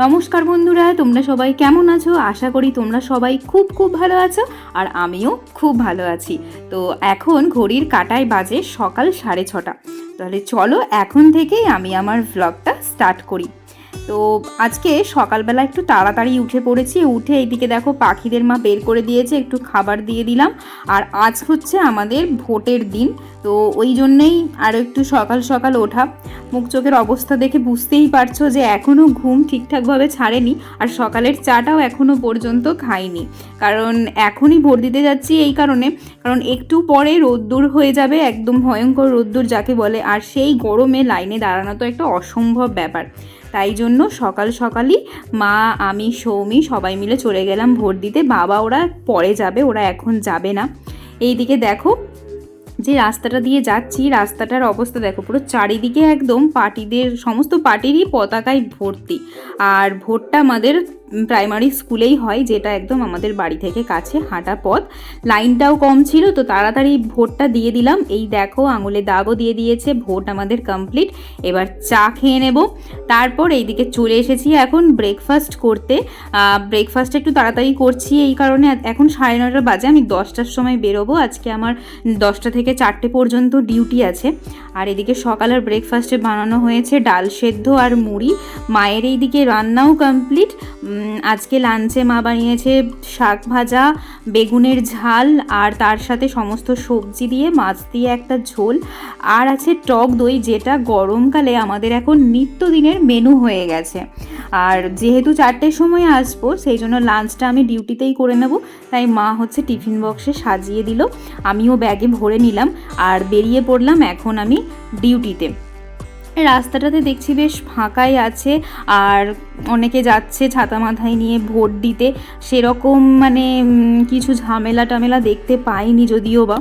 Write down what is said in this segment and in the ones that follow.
নমস্কার বন্ধুরা, তোমরা সবাই কেমন আছো? আশা করি তোমরা সবাই খুব খুব ভালো আছো, আর আমিও খুব ভালো আছি। তো এখন ঘড়ির কাঁটায় বাজে সকাল 6:30। তাহলে চলো এখন থেকেই আমি আমার ভ্লগটা স্টার্ট করি। তো আজকে সকালবেলা একটু তাড়াতাড়ি উঠে পড়েছি। উঠে এইদিকে দেখো পাখিদের মা বের করে দিয়েছে, একটু খাবার দিয়ে দিলাম। আর আজ হচ্ছে আমাদের ভোটের দিন, তো ওই জন্যেই আরও একটু সকাল সকাল ওঠা। মুখ চোখের অবস্থা দেখে বুঝতেই পারছো যে এখনও ঘুম ঠিকঠাকভাবে ছাড়েনি, আর সকালের চাটাও এখনও পর্যন্ত খাইনি। কারণ এখনই ভোট দিতে যাচ্ছি এই কারণে, কারণ একটু পরে রোদ্দুর হয়ে যাবে, একদম ভয়ঙ্কর রোদ্দুর যাকে বলে। আর সেই গরমে লাইনে দাঁড়ানো তো একটা অসম্ভব ব্যাপার। তাই জন্য সকাল সকালই মা, আমি, সৌমি সবাই মিলে চলে গেলাম ভোট দিতে। বাবা ওরা পরে যাবে, ওরা এখন যাবে না। এইদিকে দেখো যে রাস্তাটা দিয়ে যাচ্ছি, রাস্তাটার অবস্থা দেখো, পুরো চারিদিকে একদম পার্টিদের, সমস্ত পার্টিরই পতাকায় ভর্তি। আর ভোটটা আমাদের প্রাইমারি স্কুলেই হয়, যেটা একদম আমাদের বাড়ি থেকে কাছে, হাঁটা পথ। লাইনটাও কম ছিল, তো তাড়াতাড়ি ভোটটা দিয়ে দিলাম। এই দেখো আঙুলে দাগও দিয়ে দিয়েছে, ভোট আমাদের কমপ্লিট। এবার চা খেয়ে নেব। তারপর এইদিকে চলে এসেছি এখন ব্রেকফাস্ট করতে। ব্রেকফাস্টটা একটু তাড়াতাড়ি করছি এই কারণে, এখন 9:30 বাজে, আমি 10টার সময় বেরোবো। আজকে আমার 10টা থেকে 4টে পর্যন্ত ডিউটি আছে। আর এদিকে সকালের ব্রেকফাস্টে বানানো হয়েছে ডাল সেদ্ধ আর মুড়ি। মায়ের এইদিকে রান্নাও কমপ্লিট। আজকে লাঞ্চে মা বানিয়েছে শাক ভাজা, বেগুনের ঝাল, আর তার সাথে সমস্ত সবজি দিয়ে মাছ দিয়ে একটা ঝোল, আর আছে টক দই, যেটা গরমকালে আমাদের এখন নিত্যদিনের মেনু হয়ে গেছে। আর যেহেতু 4টের সময় আসবো, সেই জন্য লাঞ্চটা আমি ডিউটিতেই করে নেব। তাই মা হচ্ছে টিফিন বক্সে সাজিয়ে দিল, আমিও ব্যাগে ভরে নিলাম আর বেরিয়ে পড়লাম এখন আমি ডিউটিতে। রাস্তাটাতে দেখছি বেশ ফাঁকাই আছে, আর অনেকে যাচ্ছে ছাতা মাথায় নিয়ে ভোট দিতে। সেরকম মানে কিছু ঝামেলা টামেলা দেখতে পাইনি যদিও বা।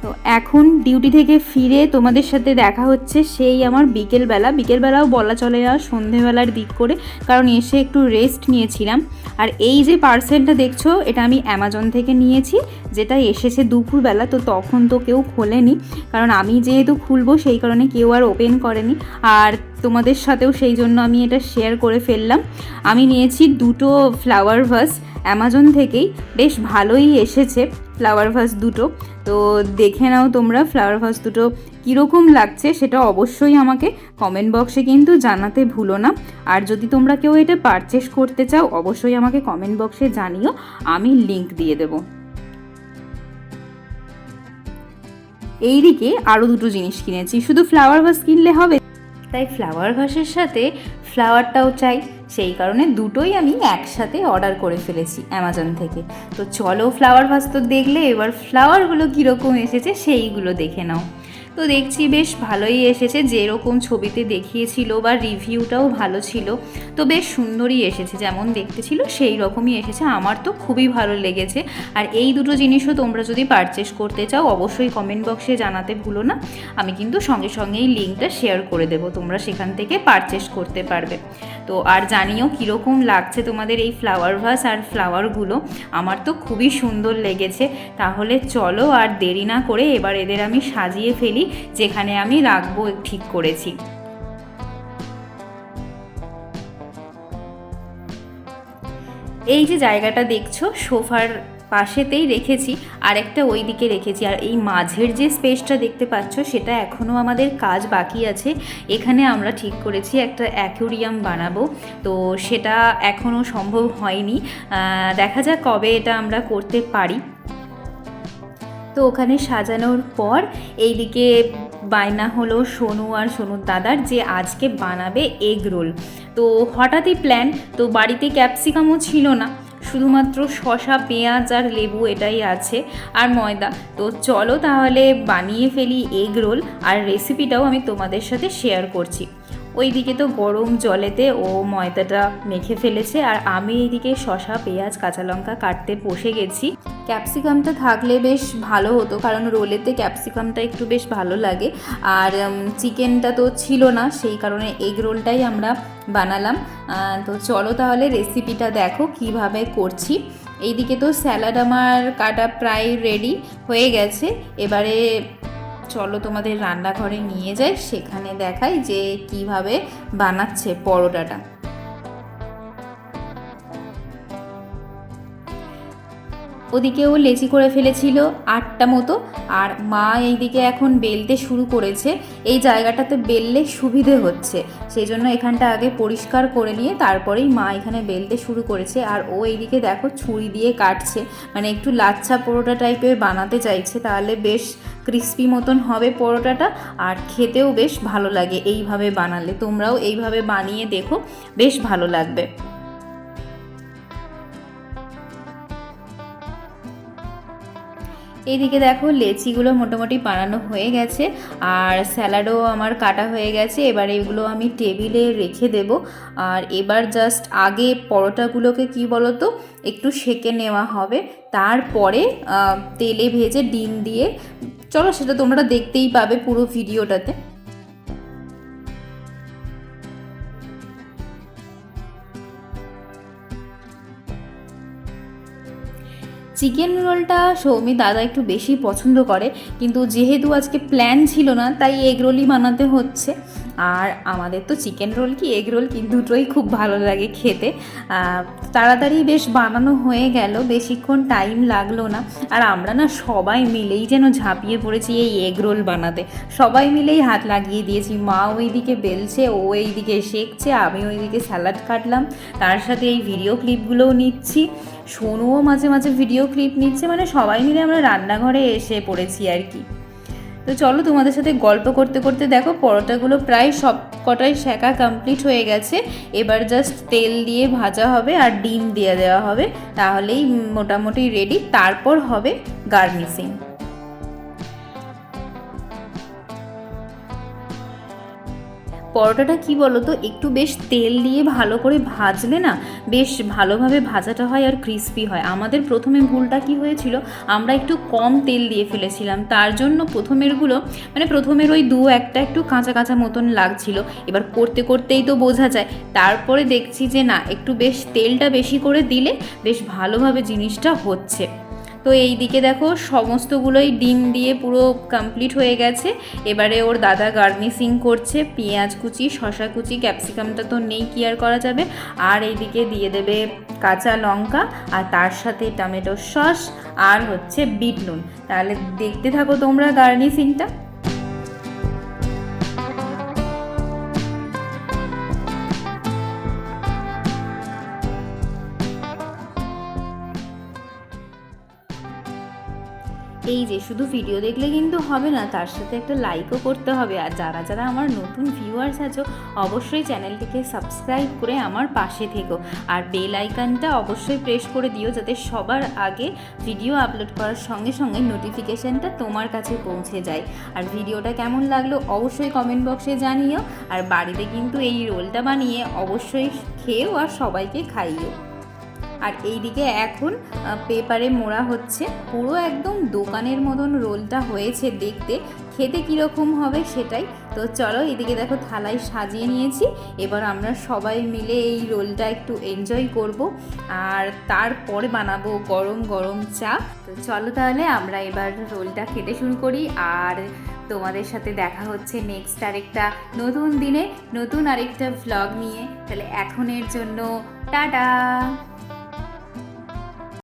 তো এখন ডিউটি থেকে ফিরে তোমাদের সাথে দেখা হচ্ছে সেই আমার বিকেলবেলাও বলা চলে না, সন্ধেবেলার দিক করে, কারণ এসে একটু রেস্ট নিয়েছিলাম। আর এই যে পার্সেলটা দেখছো, এটা আমি অ্যামাজন থেকে নিয়েছি, যেটা এসেছে দুপুরবেলা। তো তখন তো কেউ খোলেনি, কারণ আমি যেহেতু খুলবো সেই কারণে কেউ আর ওপেন করেনি। আর তোমাদের সাথেও সেই জন্য আমি এটা শেয়ার করে ফেললাম। আমি নিয়েছি 2টো ফ্লাওয়ার ভাস অ্যামাজন থেকেই, বেশ ভালোই এসেছে ফ্লাওয়ার ভাস দুটো। তো দেখে নাও তোমরা ফ্লাওয়ার ভাস দুটো কীরকম লাগছে, সেটা অবশ্যই আমাকে কমেন্ট বক্সে কিন্তু জানাতে ভুলো না। আর যদি তোমরা কেউ এটা পারচেস করতে চাও, অবশ্যই আমাকে কমেন্ট বক্সে জানিও, আমি লিংক দিয়ে দেবো। এইদিকে আরও 2টো জিনিস কিনেছি, শুধু ফ্লাওয়ার ভাস কিনলে হবে, তাই ফ্লাওয়ার ভাসের সাথে ফ্লাওয়ারটাও চাই। সেই কারণে দুটোই আমি একসাথে অর্ডার করে ফেলেছি অ্যামাজন থেকে। তো চলো ফ্লাওয়ার ভাস তো দেখলে, এবার ফ্লাওয়ারগুলো কীরকম এসেছে সেইগুলো দেখে নাও। তো দেখছি বেশ ভালোই এসেছে, যেরকম ছবিতে দেখিয়েছিল বা রিভিউটাও ভালো ছিল। তো বেশ সুন্দরই এসেছে, যেমন দেখতে ছিল সেই রকমই এসেছে। আমার তো খুবই ভালো লেগেছে। আর এই দুটো জিনিসও তোমরা যদি পারচেস করতে চাও, অবশ্যই কমেন্ট বক্সে জানাতে ভুলো না, আমি কিন্তু সঙ্গে সঙ্গেই লিঙ্কটা শেয়ার করে দেবো, তোমরা সেখান থেকে পারচেস করতে পারবে। তো আর জানিও কীরকম লাগছে তোমাদের এই ফ্লাওয়ার ভাস আর ফ্লাওয়ারগুলো, আমার তো খুবই সুন্দর লেগেছে। তাহলে চলো আর দেরি না করে এবার এদের আমি সাজিয়ে ফেলি, যেখানে আমি রাখবো ঠিক করেছি। এই যে জায়গাটা দেখছো, সোফার পাশেতেই রেখেছি, আর একটা ওই দিকে রেখেছি। আর এই মাঝের যে স্পেসটা দেখতে পাচ্ছ, সেটা এখনও আমাদের কাজ বাকি আছে। এখানে আমরা ঠিক করেছি একটা অ্যাকুরিয়াম বানাবো, তো সেটা এখনও সম্ভব হয়নি। দেখা যাক কবে এটা আমরা করতে পারি। তো ওখানে সাজানোর পর এইদিকে বায়না হলো সোনু আর সোনুর দাদার, যে আজকে বানাবে এগ রোল। তো হঠাৎই প্ল্যান, তো বাড়িতে ক্যাপসিকামও ছিল না, শুধুমাত্র শসা, পেঁয়াজ আর লেবু এটাই আছে, আর ময়দা। তো চলো তাহলে বানিয়ে ফেলি এগ রোল, আর রেসিপিটাও আমি তোমাদের সাথে শেয়ার করছি। ওইদিকে তো গরম জলেতে ও ময়দাটা মেখে ফেলেছে, আর আমি এইদিকে শসা, পেঁয়াজ, কাঁচা লঙ্কা কাটতে বসে গেছি। ক্যাপসিকামটা থাকলে বেশ ভালো হতো, কারণ রোলেতে ক্যাপসিকামটা একটু বেশ ভালো লাগে। আর চিকেনটা তো ছিল না, সেই কারণে এগ রোলটাই আমরা বানালাম। তো চলো তাহলে রেসিপিটা দেখো কিভাবে করছি। এইদিকে তো স্যালাড আমার কাটা প্রায় রেডি হয়ে গেছে। এবারে চলো তোমাদের রান্নাঘরে নিয়ে যাই, সেখানে দেখাই যে কিভাবে বানাচ্ছে পরোটাটা। ওদিকেও লেচি করে ফেলেছিল 8টা মতো, আর মা এইদিকে এখন বেলতে শুরু করেছে। এই জায়গাটাতে বেললে সুবিধে হচ্ছে, সেই জন্য এখানটা আগে পরিষ্কার করে নিয়ে তারপরেই মা এখানে বেলতে শুরু করেছে। আর ও এইদিকে দেখো ছুরি দিয়ে কাটছে, মানে একটু লাচ্ছা পরোটা টাইপের বানাতে চাইছে, তাহলে বেশ ক্রিস্পি মতন হবে পরোটাটা, আর খেতেও বেশ ভালো লাগে এইভাবে বানালে। তোমরাও এইভাবে বানিয়ে দেখো, বেশ ভালো লাগবে। এইদিকে দেখো লেচিগুলো মোটামুটি বানানো হয়ে গেছে, আর স্যালাডও আমার কাটা হয়ে গেছে। এবার এগুলো আমি টেবিলে রেখে দেব। আর এবার জাস্ট আগে পরোটাগুলোকে কি বলো তো একটু সেঁকে নেওয়া হবে, তারপরে তেলে ভেজে ডিম দিয়ে, চলো সেটা তোমরা দেখতেই পাবে পুরো ভিডিওটাতে। চিকেন রোলটা সৌমির দাদা একটু বেশি পছন্দ করে, কিন্তু যেহেতু আজকে প্ল্যান ছিল না তাই এগ রোলই বানাতে হচ্ছে। আর আমাদের তো চিকেন রোল কি এগ রোল কি দুটোই খুব ভালো লাগে খেতে। তাড়াতাড়ি বেশ বানানো হয়ে গেল, বেশিক্ষণ টাইম লাগলো না। আর আমরা না সবাই মিলেই যেন ঝাঁপিয়ে পড়েছি এই এগ রোল বানাতে, সবাই মিলেই হাত লাগিয়ে দিয়েছি। মা ওইদিকে বেলছে, ও এইদিকে শেখছে, আমি ওইদিকে স্যালাড কাটলাম, তার সাথে এই ভিডিও ক্লিপগুলোও নিচ্ছি। সোনুও মাঝে মাঝে ভিডিও ক্লিপ নিচ্ছে, মানে সবাই মিলে আমরা রান্নাঘরে এসে পড়েছি আর কি। তো চলো তোমাদের সাথে গল্প করতে করতে দেখো পরোটাগুলো প্রায় সব কটাই সেঁকা কমপ্লিট হয়ে গেছে। এবার জাস্ট তেল দিয়ে ভাজা হবে আর ডিম দিয়ে দেওয়া হবে, তাহলেই মোটামুটি রেডি। তারপর হবে গার্নিশিং। পরোটাটা কি বলো তো একটু বেশ তেল দিয়ে ভালো করে ভাজলে না বেশ ভালোভাবে ভাজাটা হয় আর ক্রিস্পি হয়। আমাদের প্রথমে ভুলটা কি হয়েছিল, আমরা একটু কম তেল দিয়ে ফেলেছিলাম, তার জন্য প্রথমেরগুলো মানে প্রথমের ওই একটা একটু কাঁচা কাঁচা মতন লাগছিল। এবার করতে করতেই তো বোঝা যায়, তারপরে দেখছি যে না একটু বেশ তেলটা বেশি করে দিলে বেশ ভালোভাবে জিনিসটা হচ্ছে। তো এই দিকে দেখো সমস্তগুলোই ডিম দিয়ে পুরো কমপ্লিট হয়ে গেছে। এবারে ওর দাদা গার্নিশিং করছে, পেঁয়াজ কুচি, শসা কুচি, ক্যাপসিকামটা তো নেই কি আর করা যাবে, আর এইদিকে দিয়ে দেবে কাঁচা লঙ্কা, আর তার সাথে টমেটো সস, আর হচ্ছে বিট নুন। তাহলে দেখতে থাকো তোমরা গার্নিশিংটা। এই যে শুধু ভিডিও দেখলে কিন্তু হবে না, তার সাথে একটা লাইকও করতে হবে। আর যারা যারা আমার নতুন ভিউয়ার্স আছো অবশ্যই চ্যানেলটিকে সাবস্ক্রাইব করে আমার পাশে থেকো, আর বেল আইকনটা অবশ্যই প্রেস করে দিও, যাতে সবার আগে ভিডিও আপলোড করার সঙ্গে সঙ্গে নোটিফিকেশানটা তোমার কাছে পৌঁছে যায়। আর ভিডিওটা কেমন লাগলো অবশ্যই কমেন্ট বক্সে জানিও, আর বাড়িতে কিন্তু এই রোলটা বানিয়ে অবশ্যই খেয়েও আর সবাইকে খাইও। আর এইদিকে এখন পেপারে মোড়া হচ্ছে, পুরো একদম দোকানের মতন রোলটা হয়েছে দেখতে, খেতে কীরকম হবে সেটাই। তো চলো এদিকে দেখো থালায় সাজিয়ে নিয়েছি, এবার আমরা সবাই মিলে এই রোলটা একটু এনজয় করব, আর তারপরে বানাবো গরম গরম চা। তো চলো তাহলে আমরা এবার রোলটা খেতে শুরু করি, আর তোমাদের সাথে দেখা হচ্ছে নেক্সট আরেকটা নতুন দিনে নতুন আরেকটা ভ্লগ নিয়ে। তাহলে এখনের জন্য টাটা।